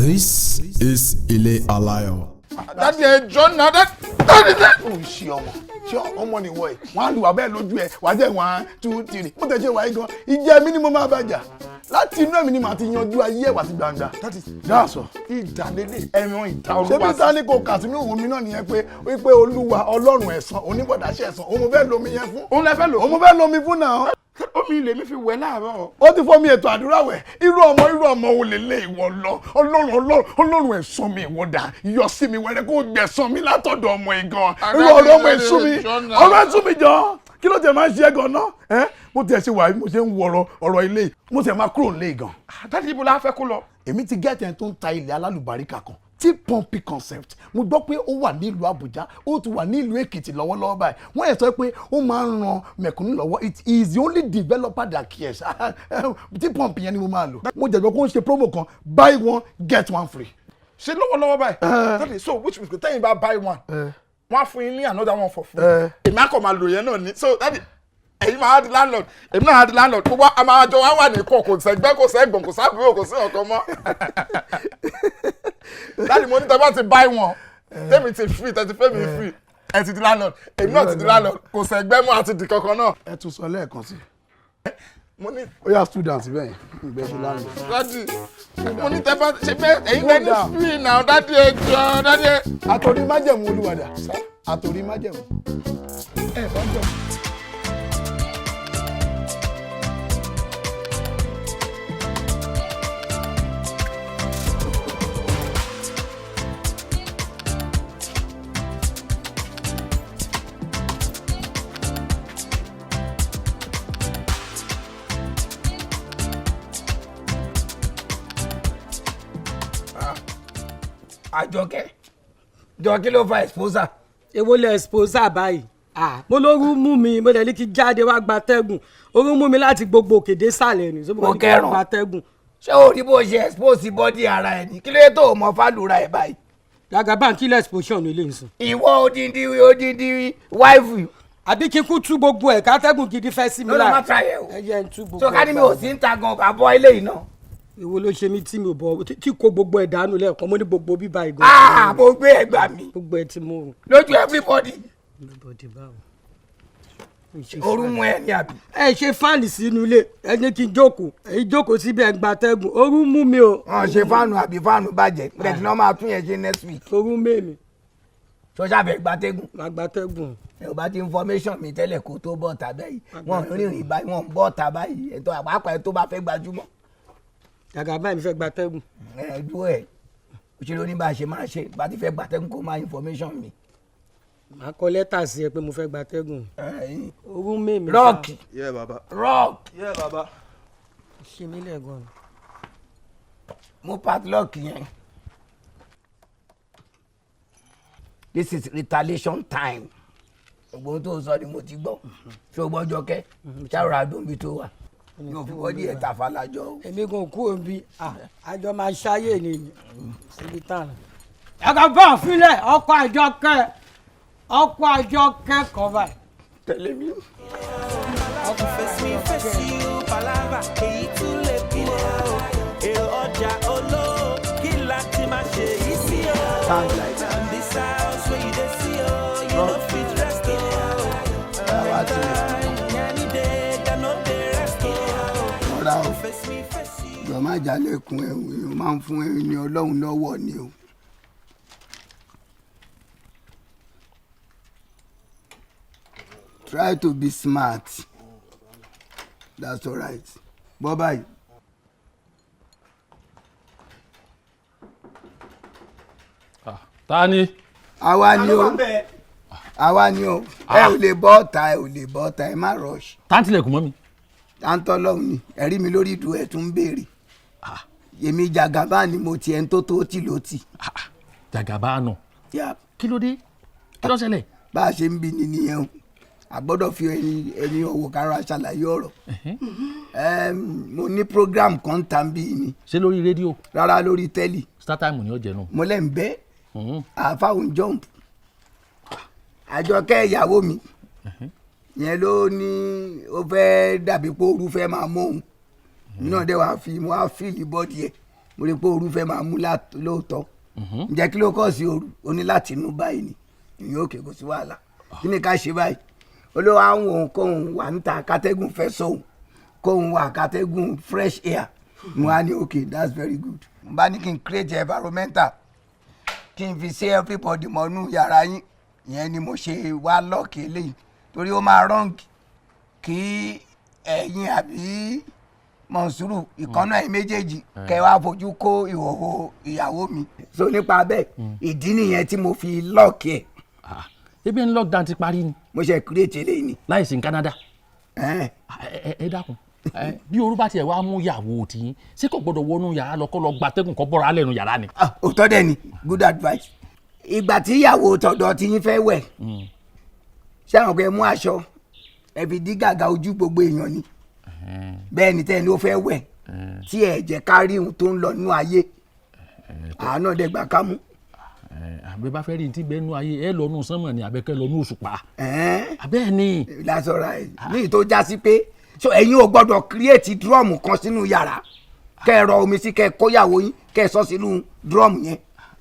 This is Ile Alayo. That is John now. That is it. Oh, she ọmọ ni wọ ẹ. Wọ́n á lu abẹ́ lójú ẹ. Wà á jẹ́ 1, 2, 3. Mo tẹ̀ ṣe wáyé gan. Ìjẹ́ mi ni mo máa bàjá. Láti inú ẹ̀mí ni màá ti yanjú ayé ẹ̀wà sí gbangba. Dáàsọ. Ìdálélé ẹ̀wọ̀n ìta olúwa. Ṣé bí sáà ní kò kà sínú òun mi náà nìyẹn pé wípé olúwa ọlọ́run ẹ̀san oníbọ̀dáṣẹ́ ẹ̀san òun mo fẹ́ lomi yẹn fún. Òun lẹ fẹ́ lò. Òun mo fẹ́ lomi fún náà. Omi ilé mi fi wẹ̀ láàárọ̀. Ó ti fọ́ mi ètò àdúrà wẹ̀. Irú ọmọ wo lè lé ìwọ lọ? Ọlọ́run ẹ̀san mi ìwọ dà. Yọ sí mi wẹ́rẹ́ kó gbẹ̀san mi látọ̀dọ̀ ọmọ igan. Irú ọmọ èṣù mi. Ọmọ èṣù mi jọ. Kí ló tẹ̀ máa ń ṣe é gan-an? Mo tiẹ̀ ṣe wà mo ṣe ń wọ ọ̀rọ̀ ilé. Mo tiẹ̀ máa kúrò nílé gan. Dájú ibo la fẹ́ kó lọ. Èmi ti gẹ́tẹ̀ tó ń ta ilẹ̀ alálùbáríkà kan. T-Pumpy concept mo gbọ́ pé ó wà nílùú Àbújá ó ti wà nílùú Èkìtì lọ́wọ́lọ́wọ́ báyìí wọ́n yẹ sọ pé ó máa ń ran mẹ̀kúnnù lọ́wọ́ it is the only developer that cares T-Pumpy yẹn ni mo máa lò mo jẹ̀gbọ́ kó ń ṣe promo kan buy one get one free. ṣe lọ́wọ́lọ́wọ́ báyìí so which means tẹ́yìn bá buy one wọ́n á fún yín ní another one for free. èmi á kọ́ máa lò yẹn náà ní so ẹ̀yin máa di landlord èmi náà á di landlord gbogbo àmàjọ wa wà ní kọ̀ kò sẹ́gbẹ́ kò sẹ́gbọ̀n kò sábúrò kò sí ọ̀kan mọ́. Láti mo ní tẹ́ bá ti buy one tẹ́mi ti free tẹ́tí fẹ́mi free ẹ ti di landlord èmi náà ti di landlord kò sẹ́gbẹ́ mọ́ àti di kankan náà. Ẹ tún sọ lẹ́ẹ̀kan sí. Mo ní ó yá student bẹ́ẹ̀ ìgbẹ́ ṣe landlord. dádì mo ní tẹ́ bá ṣe pé ẹ̀yin lẹ́ni free náà dádì ẹ jọ dádì ẹ. Àtòrí májẹ̀mú olúwadà àtòrí májẹ̀mú. Ẹ bá jẹun. Àjọkẹ́ jọ kí ló fa exposer. Èwo lẹ exposer báyìí mo lóru mú mi mo dẹ̀ ní kí jáde wá gbatẹ́gùn oru mú mi láti gbogbo òkèdè sàlẹ̀ ni so mo ní kí wá gbatẹ́gùn. Ṣé o rí bó ṣe expose body ara ẹ ní kí ló yẹ tó mọ fàlùra ẹ báyìí. Jagaban kí lẹ exposition ilé nsìn. Ìwọ odindi wáìfù. Àbí kí n kú tú gbogbo ẹ̀ kátẹ́gùn gidi fẹ́ sí mi lára. Lọ́dọ̀ má tra yẹ o. ẹ jẹ́ n tú gbogbo ẹ̀. So ká ní mi ò sí ń ta gan ká bọ́ ilé yìí náà. Èwo ló ṣe mí tí mi ò bọ̀ tí kò gbogbo ẹ̀ dànù lẹ́ẹ̀kan mo ní gbogbo bíbá ìgbà. Mo gbé ẹgbà mi. Gbogbo ẹ̀ tí mo. Lójú everybody. Everybody báwo. Orú mú ẹ ní àbí. Ẹ ṣe fáànì sínú ilé ẹ ní kí n jókòó èyí jókòó síbi ẹ̀ gbatẹ́gùn orú mú mi o. Wọ́n ṣe fáànù àbí fáànù bàjẹ́ pẹ̀lẹ́ tí wọ́n máa tún yẹn ṣe next week. Orú mẹ́mi. Ṣọ́ṣà fẹ́ gbatẹ́gùn. Má gbatẹ́gùn. Ẹ ò bá ti information mi tẹ́lẹ̀ kó tó bọ̀ tà báyìí wọ́n rìnrìn báyìí wọ́n bọ̀ tà báyìí ẹ̀tọ́ àpapọ̀ ẹ̀ tó bá fẹ́ gbajúmọ̀. Jagaban mi fẹ́ gbatẹ́gùn. Ẹ dúró ẹ̀ òṣèré oníbà ṣe máa ṣe bá ti fẹ́ gbatẹ́gùn kó máa information mi. Màá kọ lẹ́tà sí ẹ pé mo fẹ́ gbatẹ́gùn. Orú mẹ́mi. Rock. Yeah, baba. Rock. Yeah, baba. Ṣé mi lẹ́gàn. Mo padlock yẹn. This is retaliation time. Ògbóhùn tó sọ ni mo ti gbọ́. Ṣé o gbọ́ Jọkẹ́? Ṣáàrà àdóńbí tó wà. Yóò fi bọ́dí ẹ̀ tàfà lájọ. Èmi kò kú òbí àjọ máa ṣáyè ni síbi tán. Jagaban fílẹ̀ ọkọ̀ Àjọkẹ́ kọ́ba. Tẹ̀lé mi. Ọkùn fèsì palava èyí tún lè kílẹ̀ o. Èrò ọjà olówó kí láti máa ṣe yìí sí o. This house wey you dey see o, you no fit rest o. Any day dem no dey rest o. Ọ̀rá o jọ má jálẹ̀kùn ẹ̀wọ̀n máa ń fún ẹni Ọlọ́run lọ́wọ́ ni o. Try to be smart. That's all right. Bye-bye. Ta ni? Àwa ni o. Ẹ ò lè bọ́ ọ̀tá ẹ má rush. Táǹtì lẹ̀kùn mọ́ mi. Táǹtọ́ lọ́hùn ni ẹ̀rí mi lórí ìdúró ẹ̀ tún ń béèrè. Èmi Jagaban ni mo tiẹ̀ ń tó tì ló tì. Jagaban náà. Kí ló dé? Kí ló ṣẹlẹ̀? Bá a ṣe ń bí ni nìyẹn o. A gbọ́dọ̀ fi ẹni ọ̀wọ̀ kára ṣàlàyé ọ̀rọ̀. Mo ní program kan tàn bí ni. Ṣé lórí rédíò? Rárá lórí tẹ́lì. StarTime ni ó jẹ náà. Mo lẹ́ ń bẹ́ àfáwọn jump. Àjọkẹ́ ìyàwó mi yẹn ló ní ó fẹ́ dàbí pé ooru fẹ́ máa mú òun náà dé wàá fi mo á fìlì bọ́ọ̀dì ẹ̀ mo rí pé ooru fẹ́ máa mú lóòótọ́ ǹjẹ́ kí ló kọ́ sí ooru o ní láti inú báyìí ni ìyẹn òkè kò sí wàhálà kí ni ká ṣe báyìí olówó àwọn òun kóun wà níta kátẹ́gùn fẹ́ sóun kóun wà kátẹ́gùn fresh air mo á ní okay that's very good. mo bá ní kí n create environmental kí n fi ṣe everybody mọ́nú yàrá yín ìyẹn ni mo ṣe wá lọ́ọ̀kì eléyìí torí ó máa wrong kí ẹ̀yin àbí Mọ̀nsúrù ìkànnà ẹ̀ méjèèjì kẹ́ wá fojú kó ìhòòhò ìyàwó mi. so nípa bẹ́ẹ̀ ìdí nìyẹn tí mo fi lọ́ọ̀kì ẹ̀. ebi ń lockdown ti parí ni. mo ṣe create eléyìí ni. láìsí Canada. ẹ dákun bí orú bá tiẹ̀ wá mú ìyàwó tí ṣé kò gbọ́dọ̀ wọnú yàrá lọ kó lọ gbatẹ́gùn kó bọ́ra lẹ́nu yàrá ni. òótọ́ dẹ̀ ni good advice. ìgbà tí ìyàwó tọ̀dọ̀ tí yín fẹ́ wẹ̀ ṣé àwọn ọkọ ẹ mú aṣọ ẹ fi dí gàgà ojú gbogbo èèyàn ni bẹ́ẹ̀ ni tẹ́ni ó fẹ́ wẹ̀ tí ẹ jẹ́ ká rí ohun tó ń lọ nínú ayé àánú ọ̀dẹ́gbà ká mú. àbẹ bá fẹ́ rí ti bẹ́ẹ̀ nú ayé ẹ lọ nú sánmọ̀ ni àbẹ́kẹ́ lọ nú òṣùpá. àbẹ́ẹ̀ ni. that's all right ní tó já sí pé so ẹ̀yin ò gbọ́dọ̀ create drum kan sínú yàrá kẹ́ ẹ rọ omi sí kẹ́ ẹ kóyàwó yín kẹ́ ẹ sọ sínú drum yẹn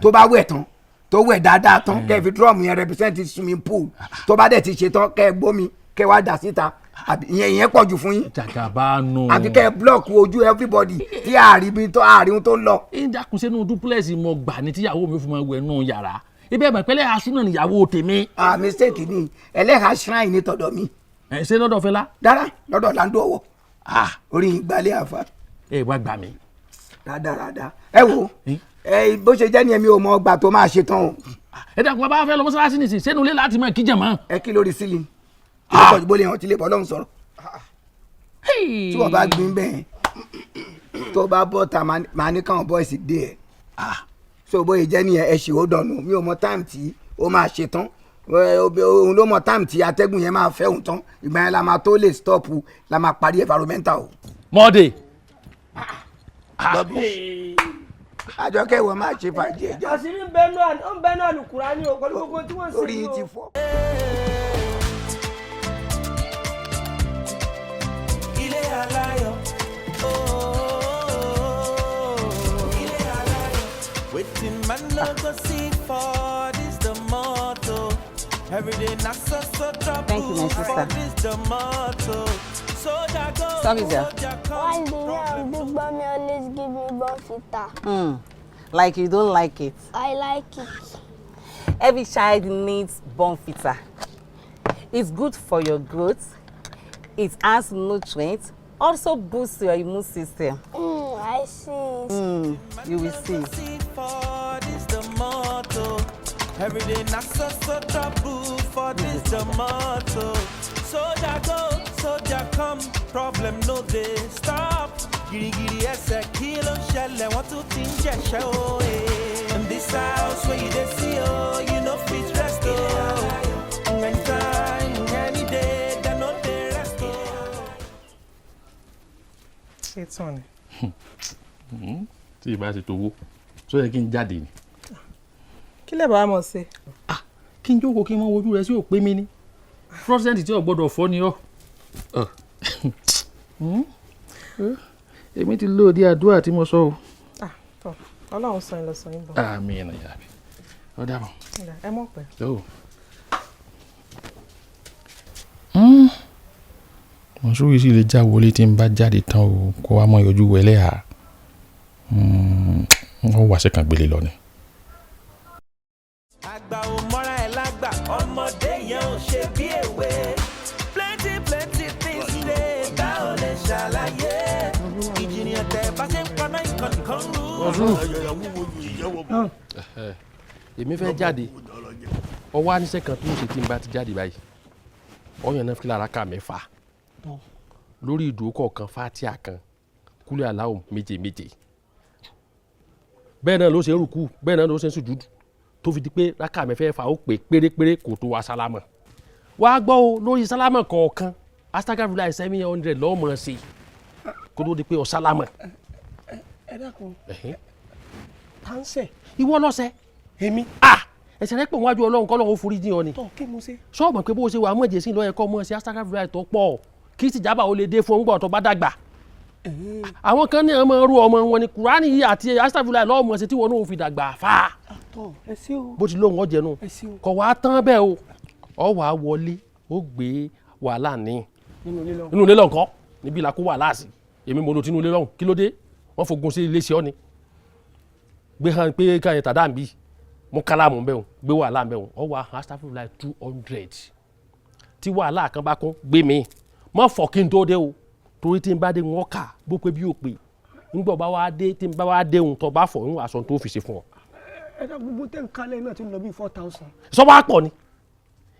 tó bá wẹ̀ tán tó wẹ̀ dáadáa tán kẹ́ ẹ fi drum yẹn represent swimming pool tó bá dẹ̀ ti ṣe tán kẹ́ ẹ gbómi kẹ́ ẹ wá dà síta ìyẹn pọ̀ jù fún yín. jàgàbá nù. àbí kẹ́ ẹ block ojú everybody tí àárín tó ń lọ. ìdákun sínú duplex mo gbà ní tíyàwó mi fún mi wẹ̀ nù yàrá ibẹ̀ mọ̀ pẹ́lẹ́ asúnà níyàwó tèmi. mistake ni ẹlẹ́hàá shrine ní tọ̀dọ̀ mi. ṣé lọ́dọ̀ Fẹlá. dára lọ́dọ̀ Lando ọwọ́ orí ìgbàlẹ̀ àfa. ẹ wá gbà mí. rádaràda ẹ wo bó ṣe jẹ́ ni èmi ò mọ ọgbà tó máa ṣe tán o. ẹ dákun bàbá fẹ́ lọ mọ́sálásí nìsín sẹ́nu ilé láti mọ̀ kíjà mọ́. ẹ kí lórí sílìn tí wọ́n kọjú bó lè hàn tí lè bọ́ lọ́hùn sọ̀rọ̀ tí wọ́n bá gbin bẹ́ẹ̀ tó bá bọ́ ta máa ní káwọn bọ́ọ̀sì dé ẹ̀ so bóyá jẹ́ ni ẹ ṣì ó dọ̀nù mi ò mọ táìmù tí ó máa ṣe tán òun ló mọ táìmù tí atẹ́gùn yẹn máa fẹ́ òun tán ìgbà yẹn la máa tó lè stop la máa parí environmental o. mọ́ọ̀dé. àjọkẹ́ ìwọ máa ṣe fàájì ẹja. àṣírí ń bẹ náà lùkùrá ní o pẹ̀lú gbogbo tí wọ́n ń ṣe orí yìí ti fọ́. Ile Alayo, Ile Alayo. Waiting man no go see for this the motto. Every day na so trouble. Thank you, my sister. This the motto. Soldier go, soldier Why come. do you Big Mommy always give me bonfita? Like you don't like it. I like it. Every child needs bonfita. It's good for your growth. It adds nutrients. Also boosts your immune system. I see. You will see. For this the motto. Every day na so trouble. For this the motto. Soldier go, soldier come. Problem no dey stop. Giri giri ẹsẹ̀ kí ló ń ṣẹlẹ̀ wọ́n tún ti ń jẹ̀ṣẹ́ o. In this house where you dey see o, you no fit rest o. Anytime, any day, dem no dey rest o. Ṣé tán ni? tí ì bá ṣe tówó sọ yẹ kí n jáde ni. Kí lè bá a mọ̀ sí? kí n jókòó kí n mọ ojú rẹ sí òpé mi ní president tí ò gbọ́dọ̀ fọ́ ni ọ́. èmi ti lóòdì àdúrà tí mo sọ o. Ọlọ́run sọ yín lọ sọ yín bọ̀. àmín ìyá mi ó dàbọ̀. Ẹ mọ̀ pé. Mọ̀nsúrù sì lè já wọlé tí n bá jáde tán o kó wá mọ ìyọjú wẹlé ha wọ́n wá ṣẹ́kàn gbélé lọ ni. Àgbà ò mọ́ra ẹ̀ lágbà ọmọdé yẹn ò ṣe bí èwe plenty things dey tá ò lè ṣàlàyé ìjìnlẹ̀ tẹ̀ bá ṣe ń paná ìkànnì kan rú. èmi fẹ́ jáde ọwọ́ aníṣẹ́ kan tó ń ṣe tí n bá ti jáde báyìí ọyàn náà fi lára ká mẹ́fà lórí ìdúró kọ̀ọ̀kan fátíà kan kúlẹ̀ aláwọ̀ méje bẹ́ẹ̀ náà ló ṣe rúkú bẹ́ẹ̀ náà ló ṣe sùjúdù tó fi di pé rákà mẹ́fẹ́ fà ó pé pérépéré kò tó wa sálámà wá gbọ́ o lórí sálámà kọ̀ọ̀kan astagfirullah 700 lọ́mọ ṣe kó tó di pé ọ sálámà. ẹ dákun tánsẹ̀. ìwọ lọ́sẹ̀. èmi. ẹ̀ṣẹ̀ rẹ pé wájú ọlọ́run kọ́ lọ́wọ́ forí jìn ọ ni. tọ́ kí mo ṣe. sọ́ọ̀mọ̀ pé bó ṣe wà mọ̀jẹ̀ sí lọ́yẹ̀ kọ́ mọ̀ sí astagfirullah tó pọ̀ kí tìjábà ó lè dé fún ọgbọ̀n tó bá dàgbà àwọn kan ní ọmọ rú ọmọ wọn ni kùránì yìí àti astagfirullah lọ́mọ ṣe tí wọn náà fi dàgbà fà á bó ti lóhùn ọjẹ nù kọ̀ wá tán bẹ́ẹ̀ o ọ wàá wọlé ó gbé wàhálà ní inú ilé lọ́nkọ́ níbi ìlà kó wàhálà sí èmi mo lò tí inú ilé lọ́hùn kí ló dé wọ́n fogun sí ilé ṣe ọ́ ni gbé hàn pé káyọ̀ tàdá ń bí mo kálámù bẹ́ẹ̀ o gbé wàhálà bẹ́ẹ̀ o ọ wà astagfirullah 200 tí wàhálà kan bá kún gbé mi mọ́ fọ̀ kí n tó dé o torí tí n bá dé wọn kà bó pé bí ó pé nígbà bá wá dé tí n bá wá dé ohun tó bá fọ̀ ń aṣọ tó fi ṣe fún ọ. ẹ̀dá gbogbo tẹ̀ ń kálẹ̀ náà ti ń lọ bí 4,000. sọ wá pọ̀ ni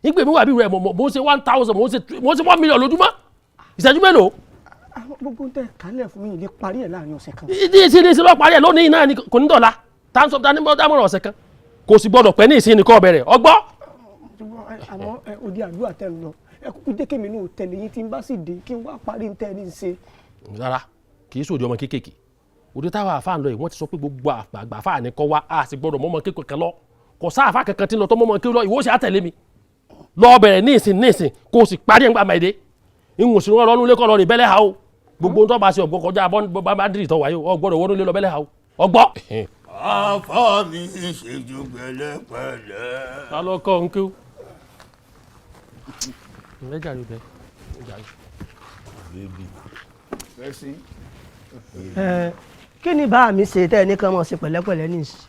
nígbà mi wà bí rẹ̀ mo ń ṣe 1,000 mo ń ṣe 1 million lójúmọ́ ìṣẹ́jú mélòó. gbogbo tẹ̀ kálẹ̀ fún mi yìí lè parí ẹ̀ láàrin ọ̀sẹ̀ kan. ìdí lọ parí ẹ̀ lónìí náà ni kò ní dọ̀la táǹsọ̀ dámọ̀ràn ọ̀sẹ̀ kan kò sì gbọ́dọ̀ pẹ́ ní ìsìn nìkan ọbẹ̀ rẹ̀ ọgbọ́. àmọ́ òdi àdúrà tẹ̀ ń lọ ẹ kúkú jẹ́ kémi náà tẹ̀lé yín tí n bá sì dé kí n wá parí ní tẹ́lẹ̀ ṣe. rárá kì í sòdì ọmọ kéékèèké òde táwa àfáà ń lọ yìí wọ́n ti sọ pé gbogbo àgbà àfáà ní kọ́ wa a sì gbọ́dọ̀ mọ́mọ́ kékeré kan lọ kò sáà àfáà kankan tí ń lọ tó mọ́mọ́ kékeré lọ ìwọ ṣe àtẹ̀lé mi lọ bẹ̀rẹ̀ ní ìsìn kó o sì parí ẹ̀ngbà máa dé ìwọ̀n sì rán lọ́nú ilé kọ́ lọ rí bẹ́lẹ̀ ha o gbogbo tó bá ṣe ọ̀gbọ́n kọjá bọ́ndìrì tó wáyé o gbọ́dọ̀ wọnú ilé lọ bẹ́lẹ̀ ha o ọgbọ́. àfáà mi ṣèjú pẹ̀lẹ́pẹ̀lẹ́. ta ló kọ́ ń kí o. Lẹ́jàre bẹ́ẹ̀ kí ni bá mi ṣe tẹ́ ẹ ní kán mọ̀ sí pẹ̀lẹ́pẹ̀lẹ́ ní ìsìn.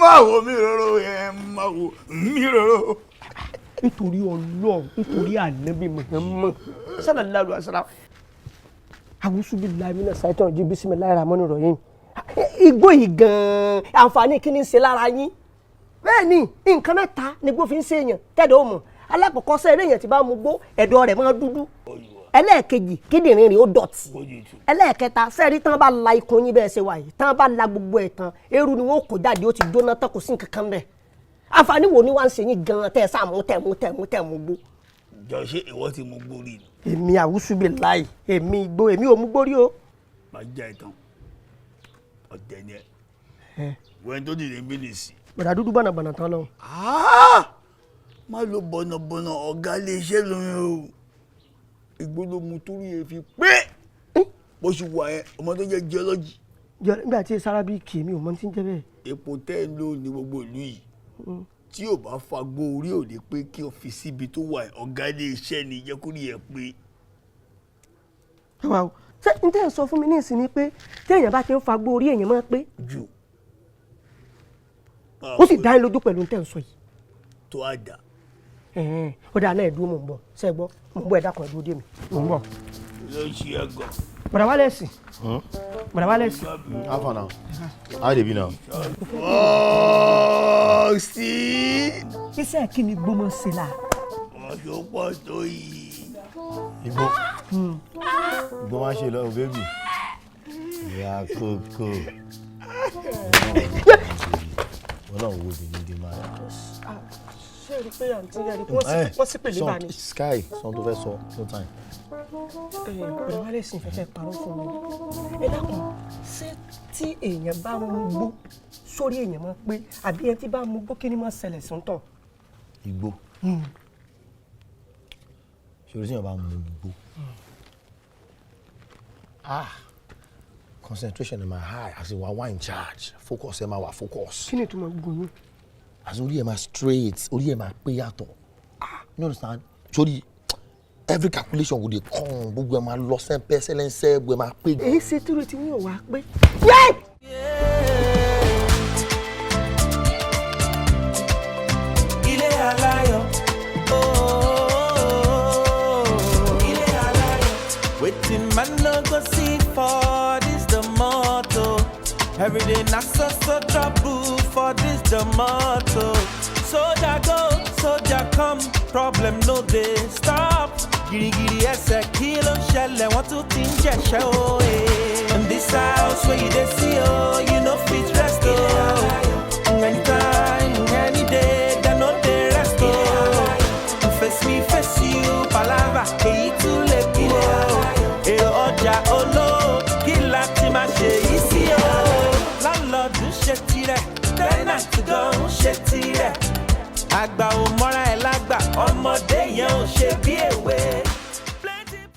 máa wo mi rọrọ yẹn máa wo mi rọrọ. nítorí Ọlọ́run nítorí Ànábì Muhammad sallallahu alaihi wasallam awusu billahi minash shaitanir rajim bismillahir rahmanir rahim igbó yìí gan-an àǹfààní kí ni ń ṣe lára yín bẹ́ẹ̀ ni nǹkan mẹ́ta ni gbó fi ń ṣèyàn tẹ́lẹ̀ ó mọ̀ alákọ̀ọ́kọ́ sẹ́ eré èèyàn ti bá mu gbó ẹ̀dọ̀ rẹ̀ máa dúdú ẹlẹ́ẹ̀kejì kíndìnrín rẹ̀ ó dọ̀tí ẹlẹ́ẹ̀kẹta sẹ́ẹ̀rí tán bá la ikùn yín bẹ́ẹ̀ ṣe wà yìí tán bá la gbogbo ẹ̀ tán eérú ni wọ́n kó jáde ó ti jóná tán kò sí nǹkan kan bẹ́ẹ̀ àǹfààní wo ni wàá ń ṣe yín gan-an tẹ́ ẹ sáà mú gbó. jọ ṣé ìwọ ti mú gbó rí ni. èmi àwùsù bíi láì èmi igbó èmi ò mú gbó rí o. máa já ìtàn ọ̀tẹ̀ ni ẹ wẹ́n tó dìde bí nìsí. bọ̀dà dúdú bọ̀nàbọ̀nà tán lọ. má lo bọ̀nàbọ̀nà ọ̀gá lè ṣe lóyún o ìgbólómù torí ẹ fi pé bó ṣe wà ẹ ọmọ tó jẹ́ geology. nígbà tí sára bíi kì mí ò mọ tí ń jẹ́ bẹ́ẹ̀. epo tẹ́ ẹ lò ní gbogbo ìlú yìí tí ò bá fagbó orí ò lè pé kí o fi síbi tó wà ọ̀gá ilé iṣẹ́ ni jẹ́ kó rí ẹ pé. ṣé n tẹ́ ẹ̀ sọ fún mi ní ìsìn ni pé téèyàn bá ti ń fagbó orí èèyàn máa pé. jù ó sì dá ẹ lójú pẹ̀lú tẹ́ ẹ̀ sọ yìí. tó a dà. ó dáa náà ẹ̀dúró mò ń bọ̀ ṣe é gbọ́ mò ń bọ̀ ẹ̀dá kan ẹ̀dúró dé mi mò ń bọ̀. ló ń ṣe é gan. bọ̀dà wálé sí. bọ̀dà wálé sí. how far now how dey be now. sí. iṣẹ́ kí ni gbó mọ́ ṣe la. ọ̀ṣọ́ pọ̀ tó yìí. igbó igbó máa ń ṣe lọ́wọ́ bébì ìyá kókó ọlọ́run wo bí ní dé máa yà. ṣé o rí pé àǹtí rẹ̀ rí wọ́n sì pèlè bá ní. sky sọ́n tó fẹ́ sọ no time. bọ̀dà wálé sí fẹ́fẹ́ parọ́ fún mi. ẹ dákun ṣé tí èèyàn bá mú gbó sórí èèyàn máa pé àbí ẹni tí bá mú gbó kí ni máa ṣẹlẹ̀ sí ń tàn. igbó ṣòro tí yàn bá mú igbó concentration ma high as in wa wá in charge focus ẹ ma wà focus. kí ni tó máa gùn yín. as in orí ẹ ma straight orí ẹ ma pé yàtọ̀ you understand sórí every calculation go dey come gbogbo ẹ ma lọ sẹ́ńpẹ́ sẹ́lẹ́ńsẹ́ gbogbo ẹ ma pé. èyí ṣe túrò tí wọn ò wá pé. Ile Alayo, Ile Alayo. Waiting man no go see for this the motto. Every day na so trouble for this the motto. Soldier go, soldier come, problem no dey stop. Girigiri ẹsẹ̀ kí ló ń ṣẹlẹ̀ wọ́n tún ti ń jẹ̀ṣẹ́ o. In this house where you dey see o, you no fit rest o. Anytime, any day, dem no dey rest o. Face me, face you, palava, èyí tún lè kú o. Èrò ọjà olówó, kí láti máa ṣe yìí sí o. Láńlọ́ọ̀dù ṣe tirẹ̀, tẹ́nàtì gan ń ṣe tirẹ̀. Àgbà ò mọ́ra ẹ̀ lágbà, ọmọ